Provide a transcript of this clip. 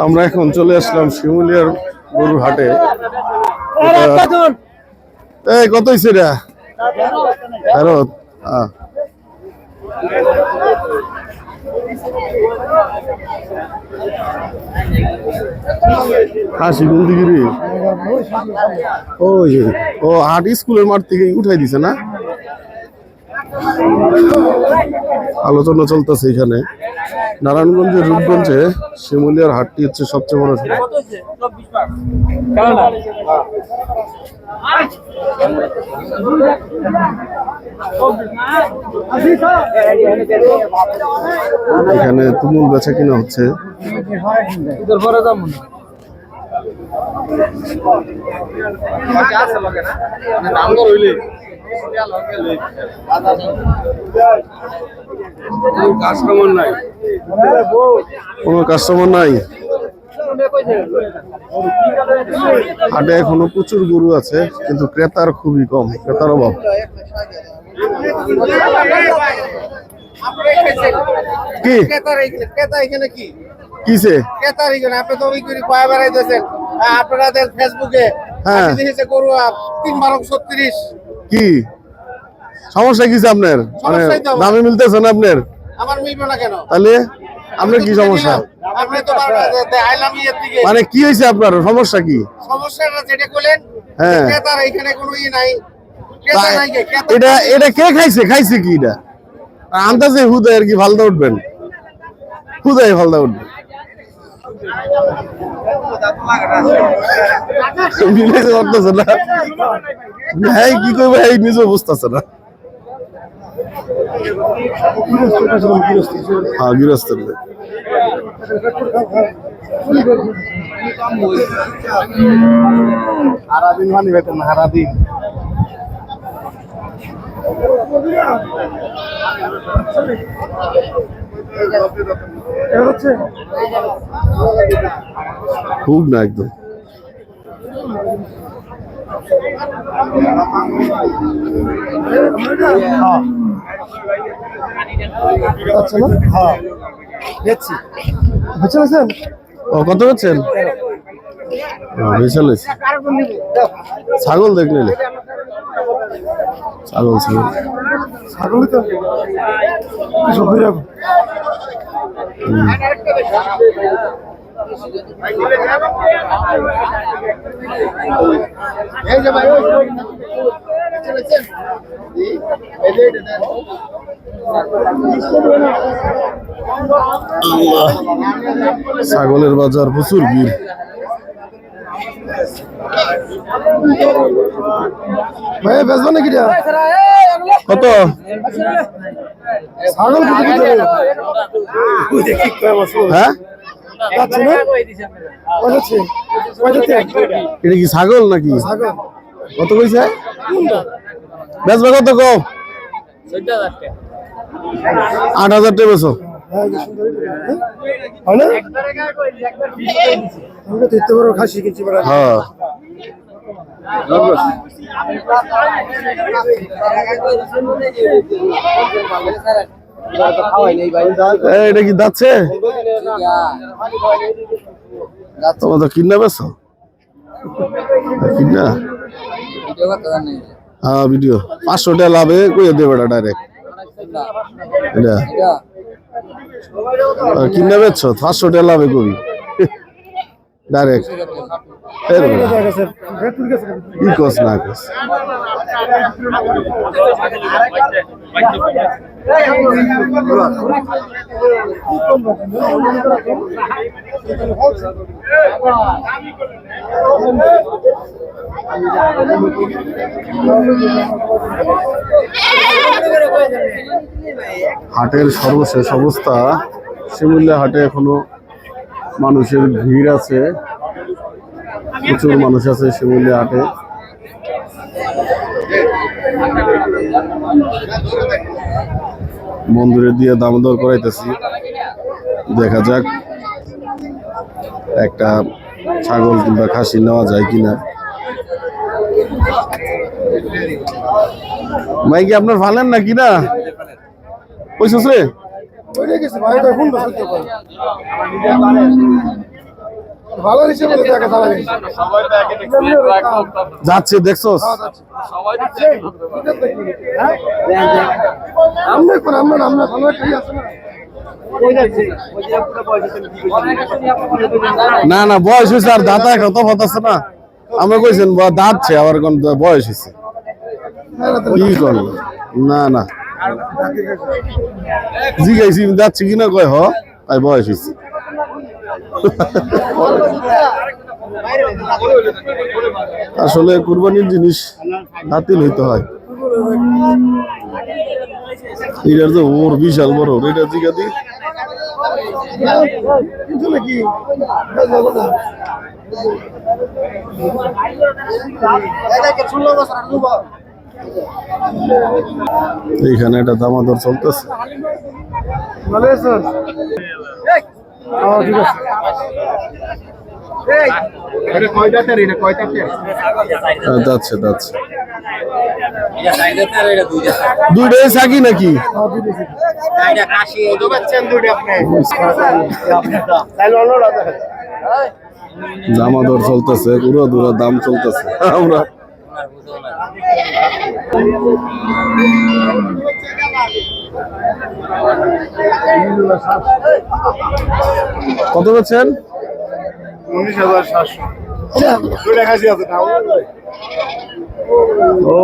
আমরা এখন চলে আসলাম শিমুলিয়ার গরুর হাটে। এই কত হইছে রে? ফেরত। হাসি কোন দিকে রে? ও হাট স্কুলের মাঠ থেকে উঠাই দিছে না? আলোচনা চলতেছে এখানে। নারায়ণগঞ্জের রূপগঞ্জে শিমুলিয়ার হাটটি হচ্ছে সবচেয়ে বড়। এখানে তুমুল বেচা কিনা হচ্ছে। কোনো কাস্টমার নাই হাটে। এখনো প্রচুর গরু আছে কিন্তু ক্রেতার খুবই কম, ক্রেতার অভাব। কি কিসে আপনাদের ফেসবুকে কি সমস্যা কিসে আপনার? মানে দামে মিলতেছে না আপনার? আমার মিলবে না কেন? তাহলে আপনার কি সমস্যা? মানে কি হয়েছে আপনার সমস্যা? কি সমস্যাটা যেটা বলেন? হ্যাঁ, ক্রেতার এখানে কোনো ই নাই। এটা কে খাইছে? খাইছে কি এটা? আন্দাজে হুদায় আর কি ফালদা উঠবেন, হুদায় ফালদা উঠবেন। মিলাইতে পারতেছে না, ভাই কি করবে? এই নিজে বুঝতেছে না। হ্যাঁ, গৃহস্থের হারাদিন মানি বেতন হারাদিন। খুব না একদম। কত বেচছেন? ছাগল দেখ নিলে, ছাগল ছাগল ছাগলই তো ছাগলের বাজার প্রচুর ভিড়। ভাই বেচবো নাকি? কত ছাগল? হ্যাঁ, এটা কি ছাগল নাকি? কত কইছে? বেচবা কত? কো ৮,০০০ টাকা বেচো। হ্যাঁ, এটা কি যাচ্ছে? তোমার তো কিনা বেছো কিনা? হ্যাঁ, ভিডিও ৫০০ টাকা লাভে কইয়া দেবে ডাইরেক্ট। এটা কিনা বেচছো ৫০০ টাকা লাভে কবি ডাইরেক্ট। কি কস না কস? হাটের সর্বশেষ অবস্থা, শিমুলিয়া হাটে এখনো মানুষের ভিড় আছে, প্রচুর মানুষ আছে শিমুলিয়া হাটে। মন্দিরে দিয়ে দাম দর করাইতেছি, দেখা যাক একটা ছাগল কিংবা খাসি নেওয়া যায় কিনা। ভাই কি আপনার ফালেন নাকি না? পয়সা ওইটা গেছে ভাই এটা কোনটা সত্য করে ভালো হিসেবে দেখা চালা গেছে যাচ্ছে দেখছোস? আমরা কোন আমরা ভালো ঠিক আছে না না না বয়স হয়েছে আর দাঁতা এখন তফাৎ আছে না। আমরা কইছেন দাঁতছে আবার কোন বয়স হয়েছে কি করবো না না জিগাইছি যাচ্ছে কিনা কয় হ তাই বয়স হয়েছে আসলে কুরবানির জিনিস বাতিল হইতে হয়। এটার যে ওর বিশাল বড় এটা জিগা দি কিন্তু নাকি এইখানে একটা দামাদর চলতেছে। ভালো আছো ঠিক আছে যাচ্ছে যাচ্ছে দুইটাই সাকি নাকি দামাদর চলতেছে পুরো দূরা দাম চলতেছে আমরা কত বলছেন? 19,700 দেখাচ্ছি আছে না ও